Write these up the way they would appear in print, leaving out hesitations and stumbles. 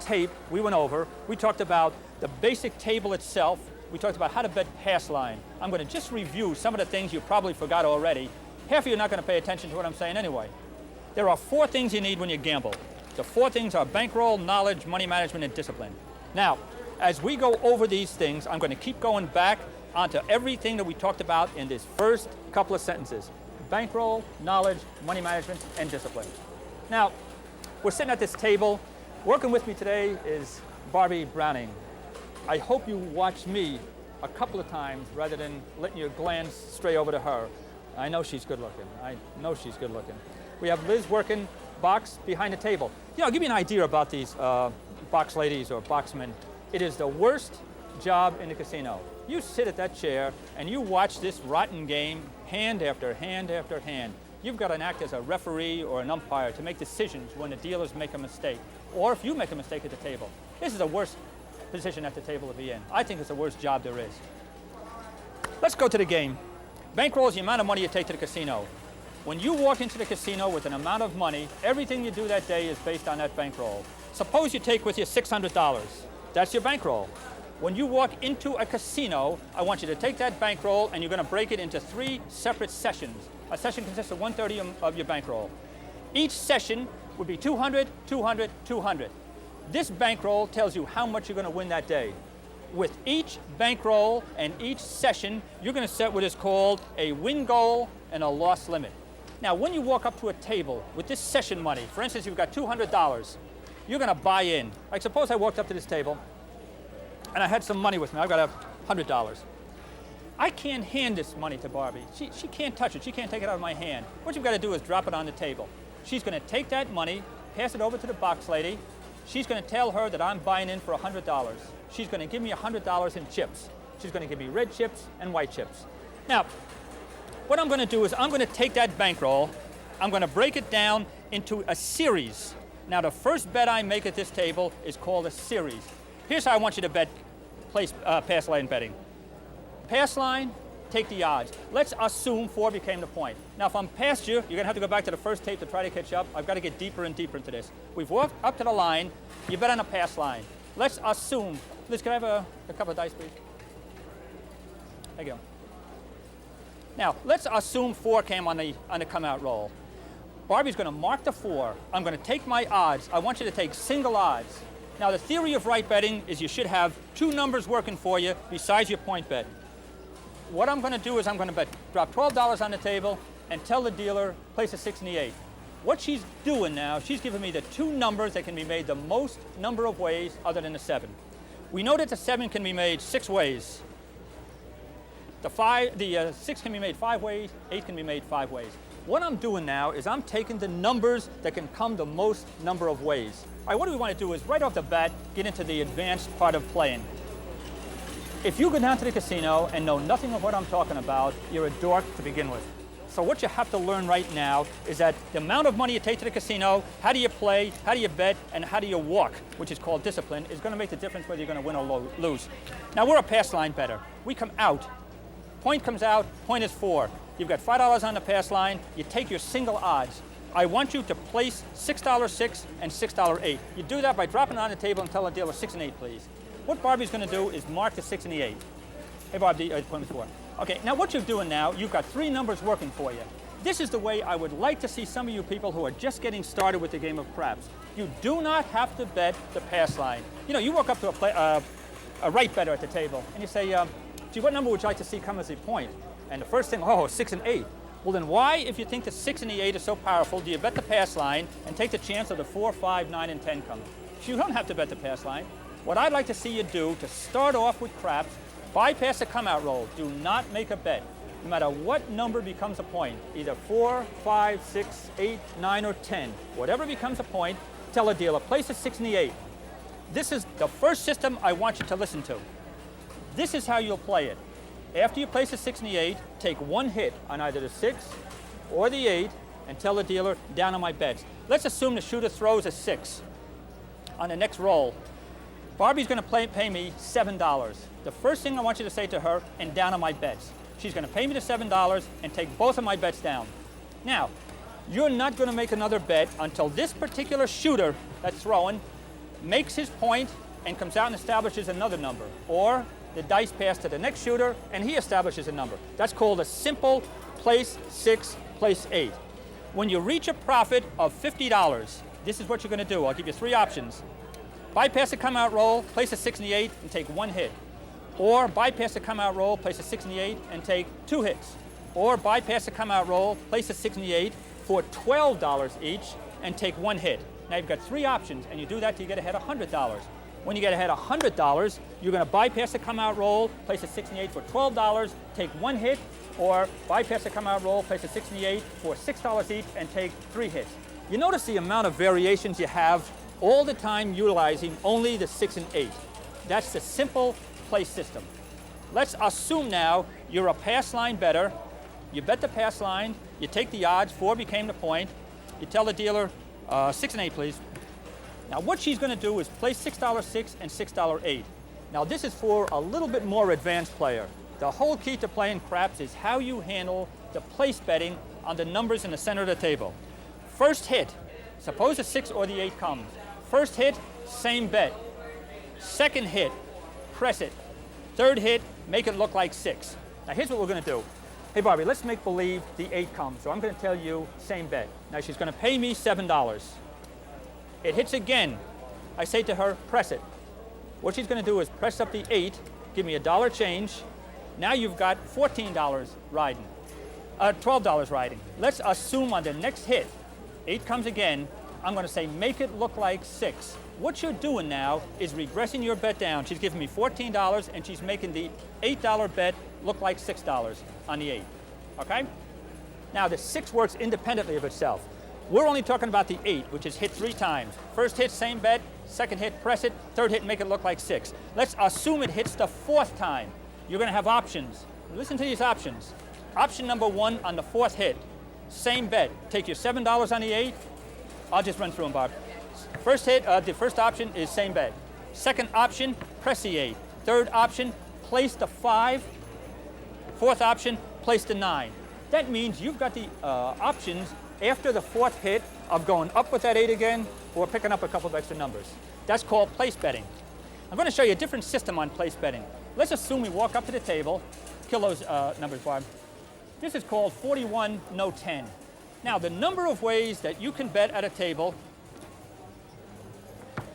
tape we went over, we talked about the basic table itself. We talked about how to bet pass line. I'm going to just review some of the things you probably forgot already. Half of you are not going to pay attention to what I'm saying anyway. There are 4 things you need when you gamble. The 4 things are bankroll, knowledge, money management, and discipline. Now, as we go over these things, I'm going to keep going back onto everything that we talked about in this first couple of sentences. Bankroll, knowledge, money management, and discipline. Now, we're sitting at this table. Working with me today is Barbie Browning. I hope you watch me a couple of times rather than letting your glance stray over to her. I know she's good looking. I know she's good looking. We have Liz working box behind the table. I'll give you an idea about these box ladies or boxmen. It is the worst job in the casino. You sit at that chair and you watch this rotten game hand after hand after hand. You've got to act as a referee or an umpire to make decisions when the dealers make a mistake, or if you make a mistake at the table. This is the worst position at the table to be in. I think it's the worst job there is. Let's go to the game. Bankroll is the amount of money you take to the casino. When you walk into the casino with an amount of money, everything you do that day is based on that bankroll. Suppose you take with you $600. That's your bankroll. When you walk into a casino, I want you to take that bankroll and you're going to break it into 3 separate sessions. A session consists of 1/30 of your bankroll. Each session would be 200, 200, 200. This bankroll tells you how much you're going to win that day. With each bankroll and each session, you're going to set what is called a win goal and a loss limit. Now, when you walk up to a table with this session money, for instance, you've got $200, you're going to buy in. Like suppose I walked up to this table and I had some money with me. I've got $100. I can't hand this money to Barbie. She can't touch it. She can't take it out of my hand. What you've got to do is drop it on the table. She's going to take that money, pass it over to the box lady. She's going to tell her that I'm buying in for $100. She's going to give me $100 in chips. She's going to give me red chips and white chips. Now, what I'm going to do is I'm going to take that bankroll, I'm going to break it down into a series. Now, the first bet I make at this table is called a series. Here's how I want you to bet, pass line betting. Pass line, take the odds. Let's assume 4 became the point. Now, if I'm past you, you're going to have to go back to the first tape to try to catch up. I've got to get deeper and deeper into this. We've walked up to the line. You bet on a pass line. Let's assume. Liz, can I have a couple of dice, please? There you go. Now, let's assume 4 came on the come out roll. Barbie's going to mark the 4. I'm going to take my odds. I want you to take single odds. Now, the theory of right betting is you should have 2 numbers working for you besides your point bet. What I'm going to do is I'm going to drop $12 on the table and tell the dealer, place a 6 and the 8. What she's doing now, she's giving me the 2 numbers that can be made the most number of ways other than the 7. We know that the 7 can be made 6 ways. The 6 can be made 5 ways, 8 can be made 5 ways. What I'm doing now is I'm taking the numbers that can come the most number of ways. All right, what we want to do is right off the bat, get into the advanced part of playing. If you go down to the casino and know nothing of what I'm talking about, you're a dork to begin with. So what you have to learn right now is that the amount of money you take to the casino, how do you play, how do you bet, and how do you walk, which is called discipline, is going to make the difference whether you're going to win or lose. Now, we're a pass line better. We come out. Point comes out, point is 4. You've got $5 on the pass line. You take your single odds. I want you to place $6.6 and $6.8. You do that by dropping it on the table and tell the dealer 6 and 8, please. What Barbie's going to do is mark the 6 and the 8. Hey, Barbie, point 4. Okay, now what you're doing now, you've got 3 numbers working for you. This is the way I would like to see some of you people who are just getting started with the game of craps. You do not have to bet the pass line. You know, you walk up to a right better at the table and you say, gee, what number would you like to see come as a point? And the first thing, 6 and 8. Well, then why, if you think the 6 and the 8 is so powerful, do you bet the pass line and take the chance of the 4, 5, 9, and 10 coming? You don't have to bet the pass line. What I'd like to see you do to start off with craps, bypass the come-out roll. Do not make a bet. No matter what number becomes a point, either 4, 5, 6, 8, 9, or 10, whatever becomes a point, tell a dealer, place a 6 and the 8. This is the first system I want you to listen to. This is how you'll play it. After you place the 6 and the 8, take 1 hit on either the 6 or the 8 and tell the dealer, down on my bets. Let's assume the shooter throws a 6 on the next roll. Barbie's going to pay me $7. The first thing I want you to say to her, and down on my bets. She's going to pay me the $7 and take both of my bets down. Now, you're not going to make another bet until this particular shooter that's throwing makes his point and comes out and establishes another number. Or the dice pass to the next shooter and he establishes a number. That's called a simple place 6, place 8. When you reach a profit of $50, this is what you're going to do. I'll give you 3 options. Bypass the come out roll, place a 6 and the 8 and take 1 hit. Or bypass the come out roll, place a 6 and the 8 and take 2 hits. Or bypass the come out roll, place a 6 and the 8 for $12 each and take 1 hit. Now you've got 3 options and you do that till you get ahead $100. When you get ahead $100, you're going to bypass the come out roll, place a 6 and the 8 for $12, take 1 hit, or bypass the come out roll, place a 6 and the 8 for $6 each and take 3 hits. You notice the amount of variations you have all the time utilizing only the 6 and 8. That's the simple place system. Let's assume now you're a pass line bettor. You bet the pass line, you take the odds, 4 became the point. You tell the dealer, 6 and 8 please. Now what she's going to do is place $6.06 and $6.08. Now this is for a little bit more advanced player. The whole key to playing craps is how you handle the place betting on the numbers in the center of the table. First hit, suppose the 6 or the 8 comes. First hit, same bet. Second hit, press it. Third hit, make it look like 6. Now here's what we're going to do. Hey Barbie, let's make believe the 8 comes. So I'm going to tell you, same bet. Now she's going to pay me $7. It hits again. I say to her, press it. What she's going to do is press up the 8, give me $1 change. Now you've got $14 riding, $12 riding. Let's assume on the next hit, 8 comes again. I'm going to say, make it look like 6. What you're doing now is regressing your bet down. She's giving me $14 and she's making the $8 bet look like $6 on the 8, okay? Now the 6 works independently of itself. We're only talking about the 8, which is hit 3 times. First hit, same bet. Second hit, press it. Third hit, make it look like 6. Let's assume it hits the 4th time. You're going to have options. Listen to these options. Option number 1 on the 4th hit, same bet. Take your $7 on the 8. I'll just run through them, Bob. First hit, the first option is same bet. Second option, press the 8. Third option, place the 5. Fourth option, place the 9. That means you've got the options after the 4th hit of going up with that 8 again or picking up a couple of extra numbers. That's called place betting. I'm going to show you a different system on place betting. Let's assume we walk up to the table, kill those numbers, Barb. This is called 41, no 10. Now, the number of ways that you can bet at a table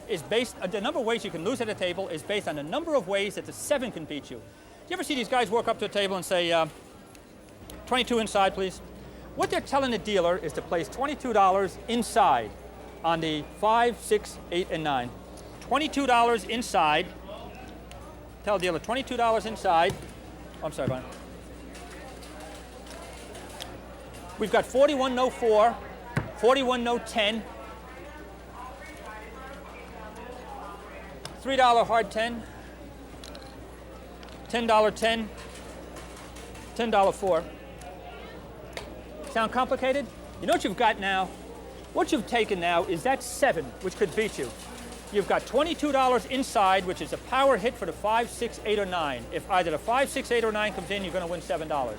is based, the number of ways you can lose at a table is based on the number of ways that the 7 can beat you. Do you ever see these guys walk up to a table and say, 22 inside, please? What they're telling the dealer is to place $22 inside on the 5, 6, 8, and 9. $22 inside. Tell the dealer $22 inside. Oh, I'm sorry, Brian. We've got 41, no 4, 41, no 10, $3 hard 10, $10 10, $10 4. Sound complicated? You know what you've got now? What you've taken now is that 7, which could beat you. You've got $22 inside, which is a power hit for the 5, 6, 8, or 9. If either the 5, 6, 8, or 9 comes in, you're going to win $7.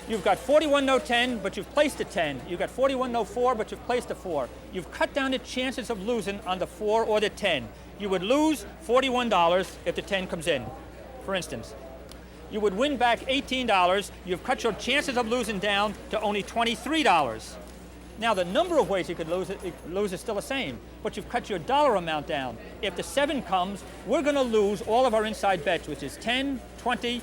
You've got 41, no 10, but you've placed a 10. You've got 41, no 4, but you've placed a 4. You've cut down the chances of losing on the 4 or the 10. You would lose $41 if the 10 comes in, for instance. You would win back $18. You've cut your chances of losing down to only $23. Now, the number of ways you could lose is still the same, but you've cut your dollar amount down. If the 7 comes, we're going to lose all of our inside bets, which is 10, 20,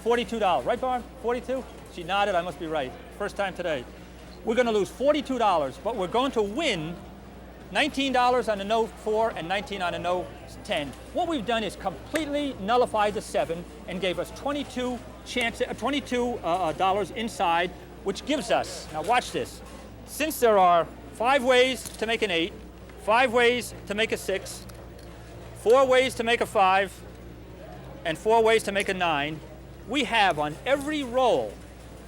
$42. Right, Barb? 42? She nodded. I must be right. First time today. We're going to lose $42, but we're going to win $19 on the no 4 and $19 on the no 10. What we've done is completely nullified the 7 and gave us $22 inside, which gives us, now watch this, since there are 5 ways to make an 8, 5 ways to make a 6, 4 ways to make a 5, and 4 ways to make a 9, we have on every roll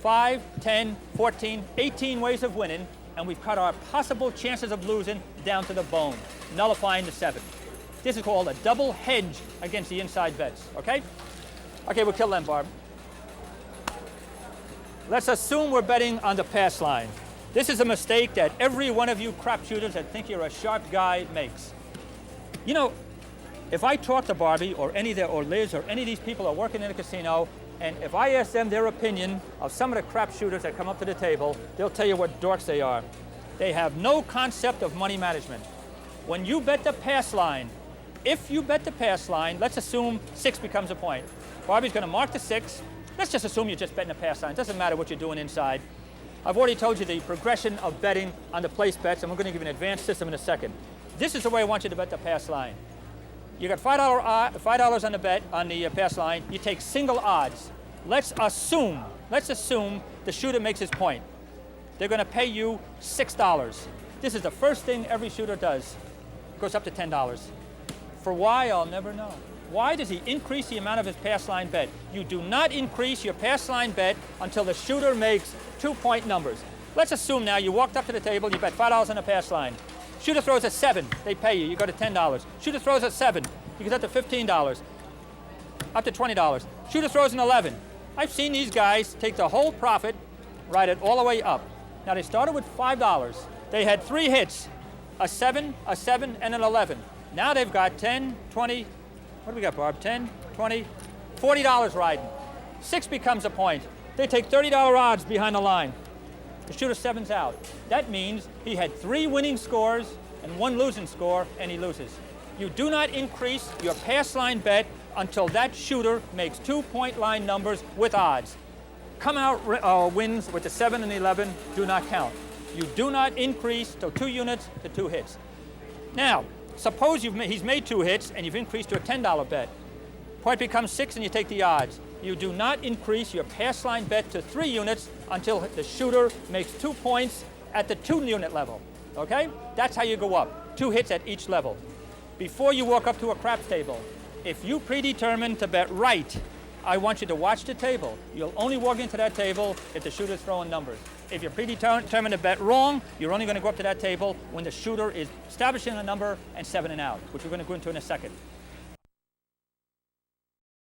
5, 10, 14, 18 ways of winning, and we've cut our possible chances of losing down to the bone, nullifying the 7. This is called a double hedge against the inside bets, okay? Okay, we'll kill them, Barb. Let's assume we're betting on the pass line. This is a mistake that every one of you crap shooters that think you're a sharp guy makes. You know, if I talk to Barbie or or Liz or any of these people that are working in a casino, and if I ask them their opinion of some of the crap shooters that come up to the table, they'll tell you what dorks they are. They have no concept of money management. When you bet the pass line, if you bet the pass line, let's assume 6 becomes a point. Barbie's going to mark the 6. Let's just assume you're just betting the pass line. It doesn't matter what you're doing inside. I've already told you the progression of betting on the place bets, and we're going to give you an advanced system in a second. This is the way I want you to bet the pass line. You got $5 on the bet on the pass line. You take single odds. Let's assume the shooter makes his point. They're going to pay you $6. This is the first thing every shooter does. It goes up to $10. For why, I'll never know. Why does he increase the amount of his pass line bet? You do not increase your pass line bet until the shooter makes 2-point numbers. Let's assume now you walked up to the table, you bet $5 on the pass line. Shooter throws a 7, they pay you, you go to $10. Shooter throws a 7, you get up to $15, up to $20. Shooter throws an 11. I've seen these guys take the whole profit, ride it all the way up. Now they started with $5. They had 3 hits, a 7, and an 11. Now they've got 10, 20, what do we got, Barb? 10, 20, $40 riding. 6 becomes a point. They take $30 odds behind the line. The shooter 7's out. That means he had 3 winning scores and 1 losing score, and he loses. You do not increase your pass line bet until that shooter makes 2-point line numbers with odds. Come out wins with the 7 and the 11 do not count. You do not increase to 2 units to 2 hits. Now, suppose he's made 2 hits and you've increased to a $10 bet. Point becomes 6 and you take the odds. You do not increase your pass line bet to 3 units until the shooter makes 2 points at the 2-unit level, okay? That's how you go up, 2 hits at each level. Before you walk up to a craps table, if you predetermine to bet right, I want you to watch the table. You'll only walk into that table if the shooter's throwing numbers. If you're predetermined to bet wrong, you're only going to go up to that table when the shooter is establishing a number and 7 and out, which we're going to go into in a second.